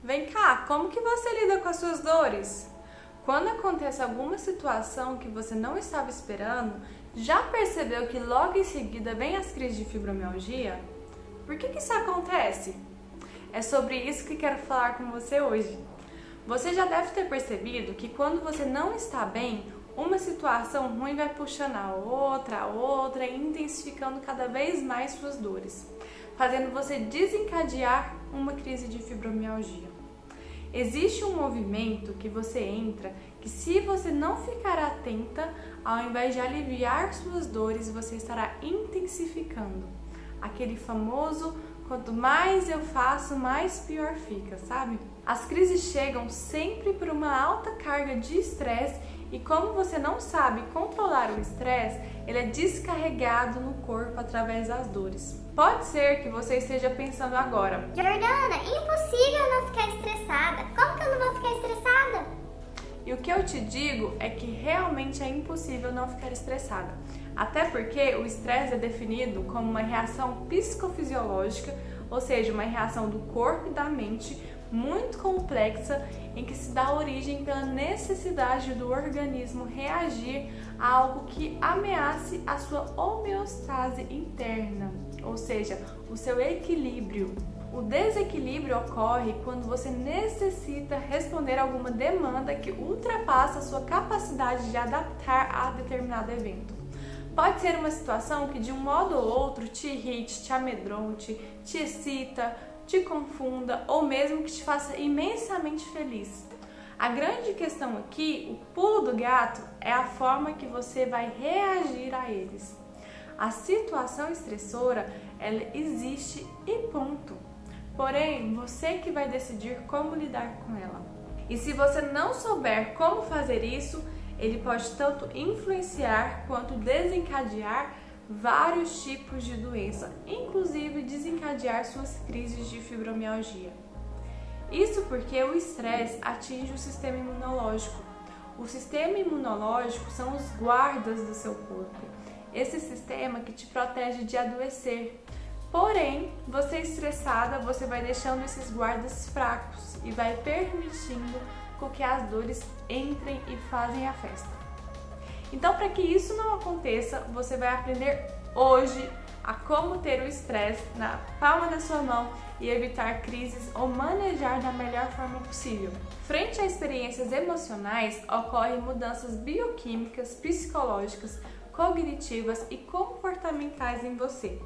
Vem cá, como que você lida com as suas dores? Quando acontece alguma situação que você não estava esperando, já percebeu que logo em seguida vem as crises de fibromialgia? Por que isso acontece? É sobre isso que quero falar com você hoje. Você já deve ter percebido que quando você não está bem, uma situação ruim vai puxando a outra e intensificando cada vez mais suas dores, fazendo você desencadear uma crise de fibromialgia. Existe um movimento que você entra que, se você não ficar atenta, ao invés de aliviar suas dores, você estará intensificando. Aquele famoso, quanto mais eu faço, mais pior fica, sabe? As crises chegam sempre por uma alta carga de estresse e, como você não sabe controlar o estresse, ele é descarregado no corpo através das dores. Pode ser que você esteja pensando agora: Jordana, impossível não ficar estressada. Como que eu não vou ficar estressada? E o que eu te digo é que realmente é impossível não ficar estressada. Até porque o estresse é definido como uma reação psicofisiológica, ou seja, uma reação do corpo e da mente muito complexa, em que se dá origem pela necessidade do organismo reagir a algo que ameace a sua homeostase interna, ou seja, o seu equilíbrio. O desequilíbrio ocorre quando você necessita responder a alguma demanda que ultrapassa a sua capacidade de adaptar a determinado evento. Pode ser uma situação que, de um modo ou outro, te irrite, te amedronte, te excita, te confunda ou mesmo que te faça imensamente feliz. A grande questão aqui, o pulo do gato, é a forma que você vai reagir a eles. A situação estressora, ela existe e ponto. Porém, você que vai decidir como lidar com ela. E se você não souber como fazer isso, ele pode tanto influenciar quanto desencadear vários tipos de doença, inclusive desencadear suas crises de fibromialgia. Isso porque o estresse atinge o sistema imunológico. O sistema imunológico são os guardas do seu corpo, esse sistema que te protege de adoecer. Porém, você estressada, você vai deixando esses guardas fracos e vai permitindo com que as dores entrem e fazem a festa. Então, para que isso não aconteça, você vai aprender hoje a como ter o estresse na palma da sua mão e evitar crises ou manejar da melhor forma possível. Frente a experiências emocionais, ocorrem mudanças bioquímicas, psicológicas, cognitivas e comportamentais em você.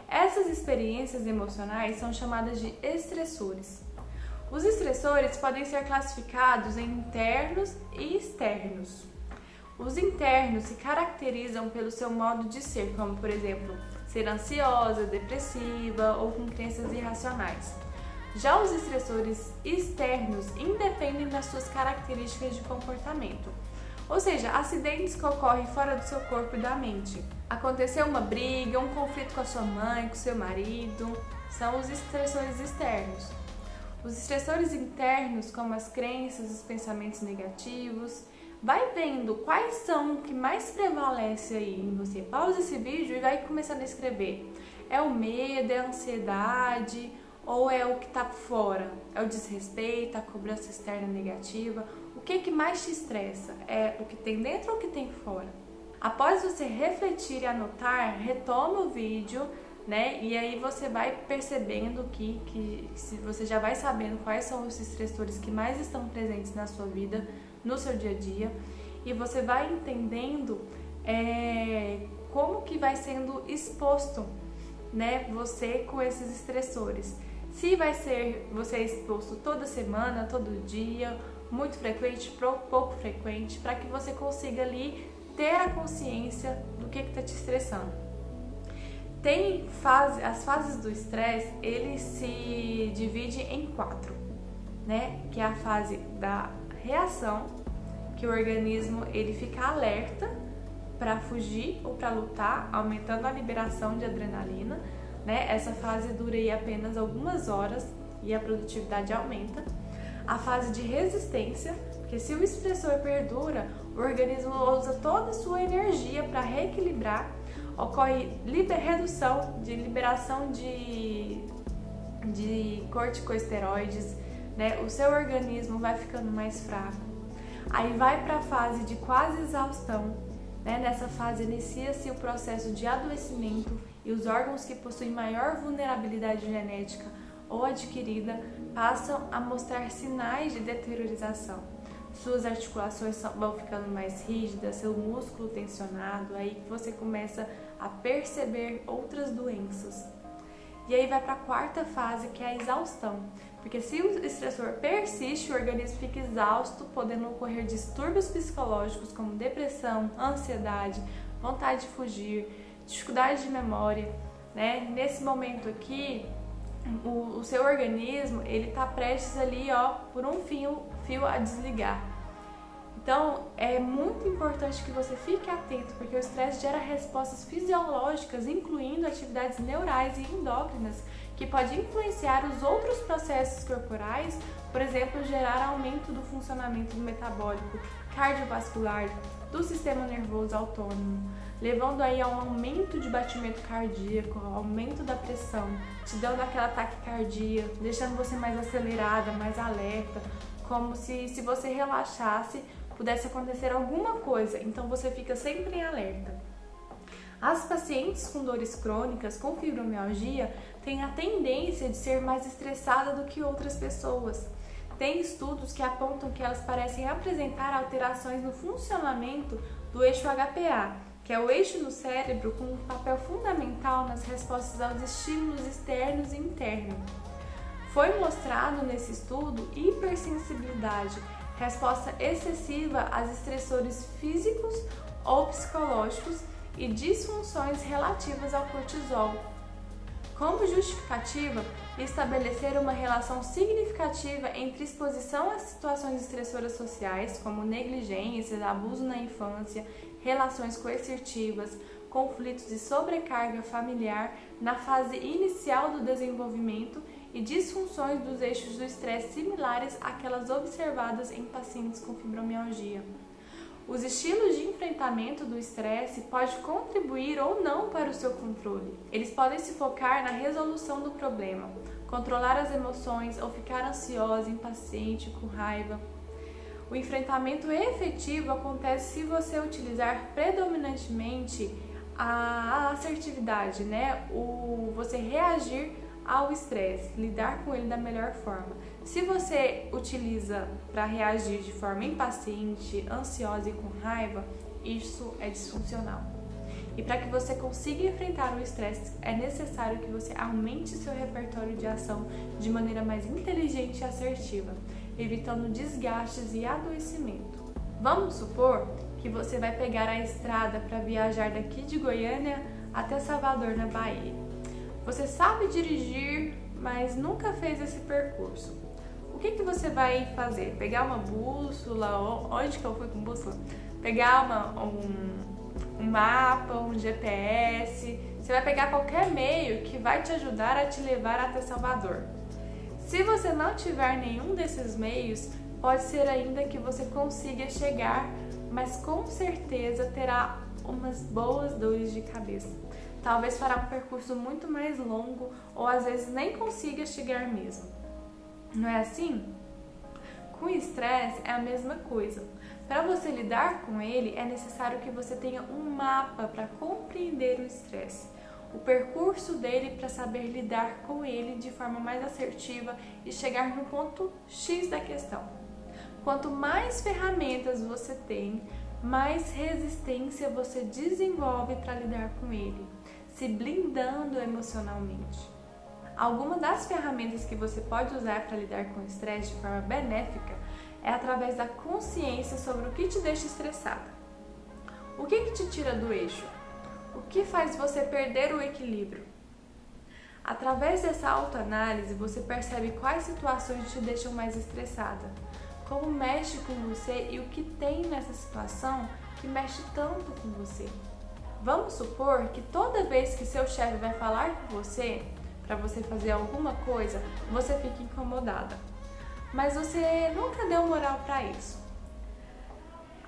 Essas experiências emocionais são chamadas de estressores. Os estressores podem ser classificados em internos e externos. Os internos se caracterizam pelo seu modo de ser, como, por exemplo, ser ansiosa, depressiva ou com crenças irracionais. Já os estressores externos independem das suas características de comportamento, ou seja, acidentes que ocorrem fora do seu corpo e da mente. Aconteceu uma briga, um conflito com a sua mãe, com seu marido, são os estressores externos. Os estressores internos, como as crenças, os pensamentos negativos. Vai vendo quais são o que mais prevalece aí em você. Pausa esse vídeo e vai começando a escrever. É o medo, é a ansiedade ou é o que está fora? É o desrespeito, a cobrança externa negativa? O que mais te estressa? É o que tem dentro ou o que tem fora? Após você refletir e anotar, retoma o vídeo, né? E aí você vai percebendo que você já vai sabendo quais são os estressores que mais estão presentes na sua vida, no seu dia a dia, e você vai entendendo como que vai sendo exposto, né, você com esses estressores. Se vai ser você exposto toda semana, todo dia, muito frequente, pouco frequente, para que você consiga ali ter a consciência do que está te estressando. As fases do estresse, ele se divide em 4, né, que é a fase da reação, que o organismo ele fica alerta para fugir ou para lutar, aumentando a liberação de adrenalina, né? Essa fase dura aí apenas algumas horas e a produtividade aumenta. A fase de resistência, porque se o estressor perdura, o organismo usa toda a sua energia para reequilibrar, ocorre redução de liberação de corticosteroides, né? O seu organismo vai ficando mais fraco. Aí vai para a fase de quase exaustão, né? Nessa fase inicia-se o processo de adoecimento e os órgãos que possuem maior vulnerabilidade genética ou adquirida passam a mostrar sinais de deteriorização. Suas articulações vão ficando mais rígidas, seu músculo tensionado, aí você começa a perceber outras doenças. E aí vai para a quarta fase, que é a exaustão. Porque se o estressor persiste, o organismo fica exausto, podendo ocorrer distúrbios psicológicos como depressão, ansiedade, vontade de fugir, dificuldade de memória, né? Nesse momento aqui, o seu organismo, ele está prestes ali, por um fio a desligar. Então, é muito importante que você fique atento, porque o estresse gera respostas fisiológicas, incluindo atividades neurais e endócrinas, que pode influenciar os outros processos corporais, por exemplo, gerar aumento do funcionamento metabólico, cardiovascular, do sistema nervoso autônomo, levando aí a um aumento de batimento cardíaco, aumento da pressão, te dando aquela taquicardia, deixando você mais acelerada, mais alerta, como se você relaxasse, pudesse acontecer alguma coisa, então você fica sempre em alerta. As pacientes com dores crônicas, com fibromialgia, têm a tendência de ser mais estressada do que outras pessoas. Tem estudos que apontam que elas parecem apresentar alterações no funcionamento do eixo HPA, que é o eixo do cérebro com um papel fundamental nas respostas aos estímulos externos e internos. Foi mostrado nesse estudo hipersensibilidade, resposta excessiva a estressores físicos ou psicológicos e disfunções relativas ao cortisol. Como justificativa, estabelecer uma relação significativa entre exposição a situações estressoras sociais, como negligência, abuso na infância, relações coercitivas, conflitos e sobrecarga familiar na fase inicial do desenvolvimento e disfunções dos eixos do estresse similares àquelas observadas em pacientes com fibromialgia. Os estilos de enfrentamento do estresse podem contribuir ou não para o seu controle. Eles podem se focar na resolução do problema, controlar as emoções ou ficar ansiosa, impaciente, com raiva. O enfrentamento efetivo acontece se você utilizar predominantemente a assertividade, né? Você reagir ao estresse, lidar com ele da melhor forma. Se você utiliza para reagir de forma impaciente, ansiosa e com raiva, isso é disfuncional. E para que você consiga enfrentar o estresse, é necessário que você aumente seu repertório de ação de maneira mais inteligente e assertiva, evitando desgastes e adoecimento. Vamos supor que você vai pegar a estrada para viajar daqui de Goiânia até Salvador, na Bahia. Você sabe dirigir, mas nunca fez esse percurso. O que você vai fazer? Pegar uma bússola? Onde que eu fui com bússola? Pegar um mapa, um GPS. Você vai pegar qualquer meio que vai te ajudar a te levar até Salvador. Se você não tiver nenhum desses meios, pode ser ainda que você consiga chegar, mas com certeza terá umas boas dores de cabeça. Talvez fará um percurso muito mais longo ou às vezes nem consiga chegar mesmo. Não é assim? Com o estresse é a mesma coisa. Para você lidar com ele, é necessário que você tenha um mapa para compreender o estresse, o percurso dele para saber lidar com ele de forma mais assertiva e chegar no ponto X da questão. Quanto mais ferramentas você tem, mais resistência você desenvolve para lidar com ele, se blindando emocionalmente. Alguma das ferramentas que você pode usar para lidar com o estresse de forma benéfica é através da consciência sobre o que te deixa estressada. O que te tira do eixo? O que faz você perder o equilíbrio? Através dessa autoanálise, você percebe quais situações te deixam mais estressada, como mexe com você e o que tem nessa situação que mexe tanto com você. Vamos supor que toda vez que seu chefe vai falar com você, para você fazer alguma coisa, você fica incomodada. Mas você nunca deu moral para isso.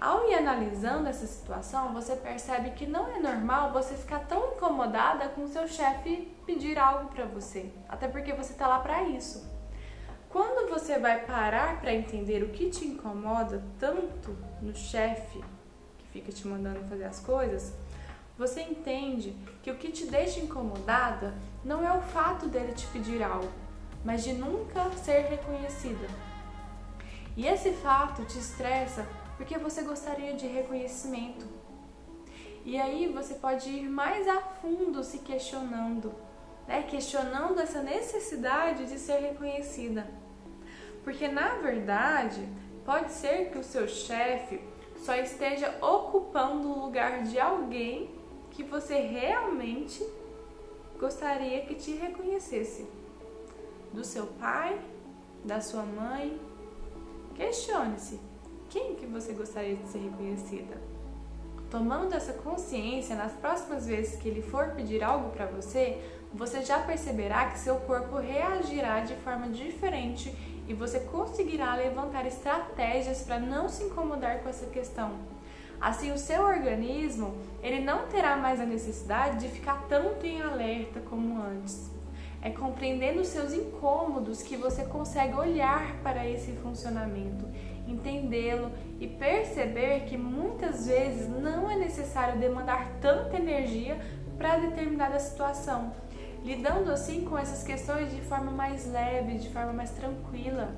Ao ir analisando essa situação, você percebe que não é normal você ficar tão incomodada com seu chefe pedir algo para você, até porque você está lá para isso. Quando você vai parar para entender o que te incomoda tanto no chefe que fica te mandando fazer as coisas, você entende que o que te deixa incomodada não é o fato dele te pedir algo, mas de nunca ser reconhecida. E esse fato te estressa porque você gostaria de reconhecimento. E aí você pode ir mais a fundo se questionando, questionando essa necessidade de ser reconhecida. Porque na verdade, pode ser que o seu chefe só esteja ocupando o lugar de alguém que você realmente gostaria que te reconhecesse. Do seu pai, da sua mãe. Questione-se, quem que você gostaria de ser reconhecida? Tomando essa consciência, nas próximas vezes que ele for pedir algo para você, você já perceberá que seu corpo reagirá de forma diferente e você conseguirá levantar estratégias para não se incomodar com essa questão. Assim, o seu organismo, ele não terá mais a necessidade de ficar tanto em alerta como antes. É compreendendo os seus incômodos que você consegue olhar para esse funcionamento, entendê-lo e perceber que muitas vezes não é necessário demandar tanta energia para determinada situação, lidando assim com essas questões de forma mais leve, de forma mais tranquila.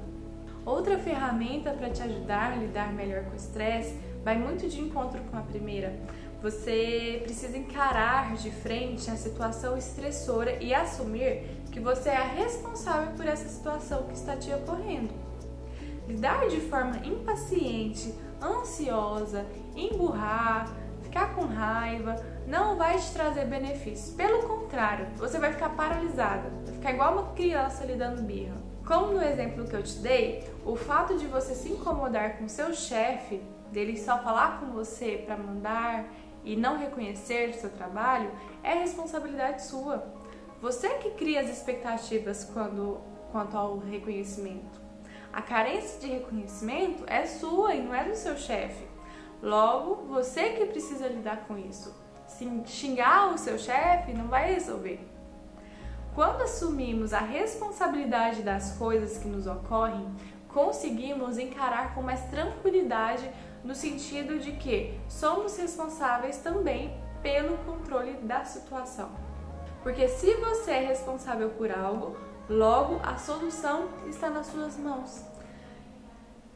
Outra ferramenta para te ajudar a lidar melhor com o estresse vai muito de encontro com a primeira. Você precisa encarar de frente a situação estressora e assumir que você é a responsável por essa situação que está te ocorrendo. Lidar de forma impaciente, ansiosa, emburrar, ficar com raiva, não vai te trazer benefícios. Pelo contrário, você vai ficar paralisada, vai ficar igual uma criança lhe dando birra. Como no exemplo que eu te dei, o fato de você se incomodar com seu chefe, dele só falar com você para mandar e não reconhecer o seu trabalho, é responsabilidade sua. Você que cria as expectativas quanto ao reconhecimento. A carência de reconhecimento é sua e não é do seu chefe. Logo, você que precisa lidar com isso. Se xingar o seu chefe não vai resolver. Quando assumimos a responsabilidade das coisas que nos ocorrem, conseguimos encarar com mais tranquilidade, no sentido de que somos responsáveis também pelo controle da situação. Porque se você é responsável por algo, logo a solução está nas suas mãos.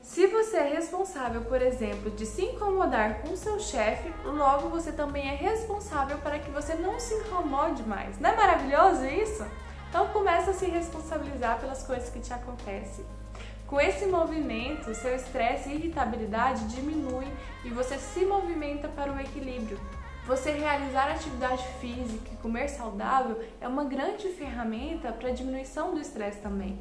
Se você é responsável, por exemplo, de se incomodar com seu chefe, logo você também é responsável para que você não se incomode mais. Não é maravilhoso isso? Então começa a se responsabilizar pelas coisas que te acontecem. Com esse movimento, seu estresse e irritabilidade diminui e você se movimenta para o equilíbrio. Você realizar atividade física e comer saudável é uma grande ferramenta para a diminuição do estresse também.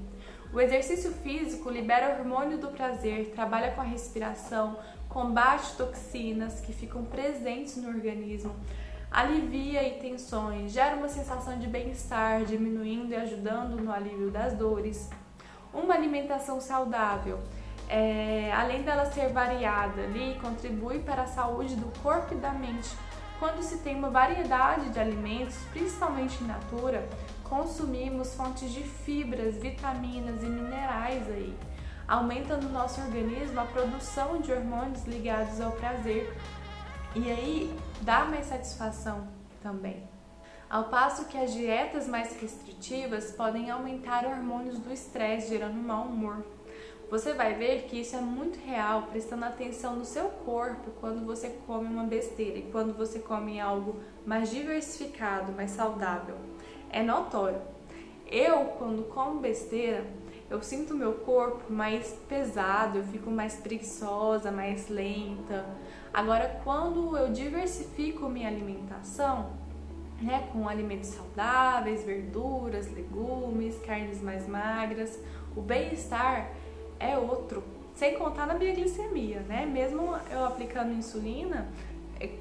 O exercício físico libera o hormônio do prazer, trabalha com a respiração, combate toxinas que ficam presentes no organismo, alivia tensões, gera uma sensação de bem-estar, diminuindo e ajudando no alívio das dores. Uma alimentação saudável, além dela ser variada, contribui para a saúde do corpo e da mente. Quando se tem uma variedade de alimentos, principalmente in natura, consumimos fontes de fibras, vitaminas e minerais aí. Aumenta no nosso organismo a produção de hormônios ligados ao prazer e aí dá mais satisfação também. Ao passo que as dietas mais restritivas podem aumentar hormônios do estresse, gerando mau humor. Você vai ver que isso é muito real, prestando atenção no seu corpo quando você come uma besteira e quando você come algo mais diversificado, mais saudável. É notório. Eu, quando como besteira, eu sinto meu corpo mais pesado, eu fico mais preguiçosa, mais lenta. Agora, quando eu diversifico minha alimentação, com alimentos saudáveis, verduras, legumes, carnes mais magras, o bem-estar é outro. Sem contar na minha glicemia, Mesmo eu aplicando insulina,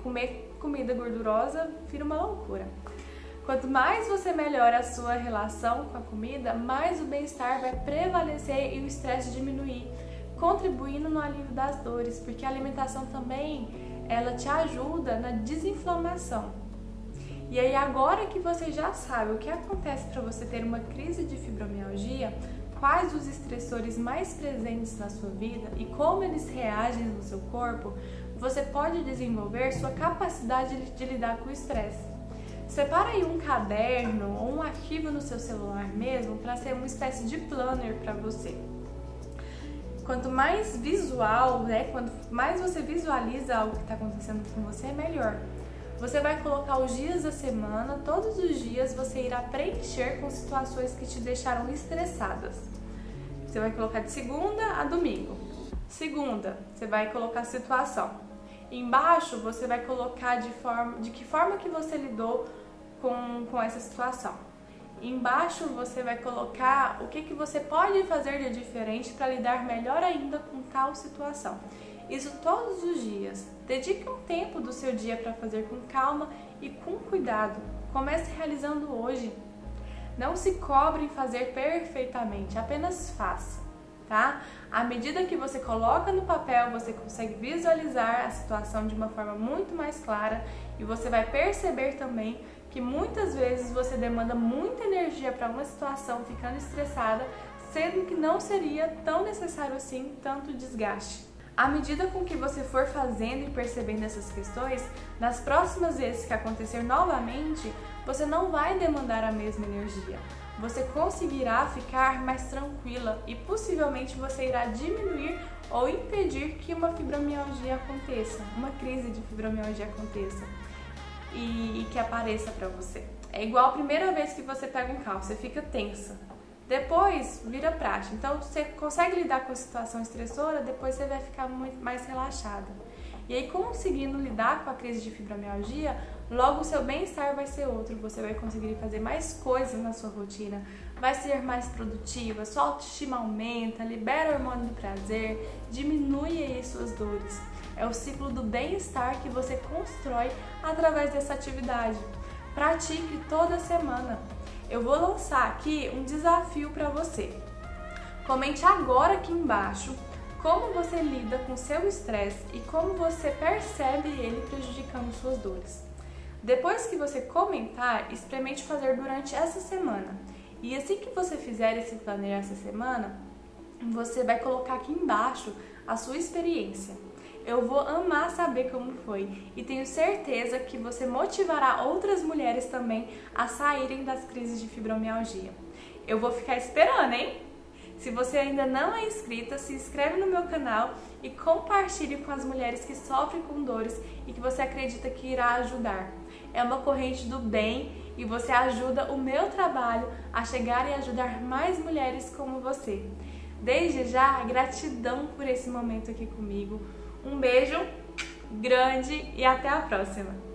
comer comida gordurosa vira uma loucura. Quanto mais você melhora a sua relação com a comida, mais o bem-estar vai prevalecer e o estresse diminuir, contribuindo no alívio das dores, porque a alimentação também, ela te ajuda na desinflamação. E aí agora que você já sabe o que acontece para você ter uma crise de fibromialgia, quais os estressores mais presentes na sua vida e como eles reagem no seu corpo, você pode desenvolver sua capacidade de lidar com o estresse. Separa aí um caderno ou um arquivo no seu celular mesmo para ser uma espécie de planner para você. Quanto mais visual, quanto mais você visualiza algo que está acontecendo com você, melhor. Você vai colocar os dias da semana, todos os dias você irá preencher com situações que te deixaram estressadas. Você vai colocar de segunda a domingo. Segunda, você vai colocar situação. Embaixo você vai colocar de que forma que você lidou com essa situação. Embaixo você vai colocar o que você pode fazer de diferente para lidar melhor ainda com tal situação. Isso todos os dias. Dedique um tempo do seu dia para fazer com calma e com cuidado. Comece realizando hoje. Não se cobre em fazer perfeitamente, apenas faça, tá? À medida que você coloca no papel, você consegue visualizar a situação de uma forma muito mais clara e você vai perceber também que muitas vezes você demanda muita energia para uma situação ficando estressada, sendo que não seria tão necessário assim tanto desgaste. À medida com que você for fazendo e percebendo essas questões, nas próximas vezes que acontecer novamente, você não vai demandar a mesma energia. Você conseguirá ficar mais tranquila e possivelmente você irá diminuir ou impedir que uma fibromialgia aconteça, uma crise de fibromialgia aconteça e que apareça para você. É igual a primeira vez que você pega um carro, você fica tensa. Depois vira prática. Então você consegue lidar com a situação estressora, depois você vai ficar muito mais relaxada. E aí, conseguindo lidar com a crise de fibromialgia, logo o seu bem-estar vai ser outro. Você vai conseguir fazer mais coisas na sua rotina, vai ser mais produtiva, sua autoestima aumenta, libera o hormônio do prazer, diminui aí suas dores. É o ciclo do bem-estar que você constrói através dessa atividade. Pratique toda semana. Eu vou lançar aqui um desafio para você. Comente agora aqui embaixo como você lida com seu estresse e como você percebe ele prejudicando suas dores. Depois que você comentar, experimente fazer durante essa semana. E assim que você fizer esse planner essa semana, você vai colocar aqui embaixo a sua experiência. Eu vou amar saber como foi e tenho certeza que você motivará outras mulheres também a saírem das crises de fibromialgia. Eu vou ficar esperando, hein? Se você ainda não é inscrita, se inscreve no meu canal e compartilhe com as mulheres que sofrem com dores e que você acredita que irá ajudar. É uma corrente do bem e você ajuda o meu trabalho a chegar e ajudar mais mulheres como você. Desde já, gratidão por esse momento aqui comigo. Um beijo grande e até a próxima!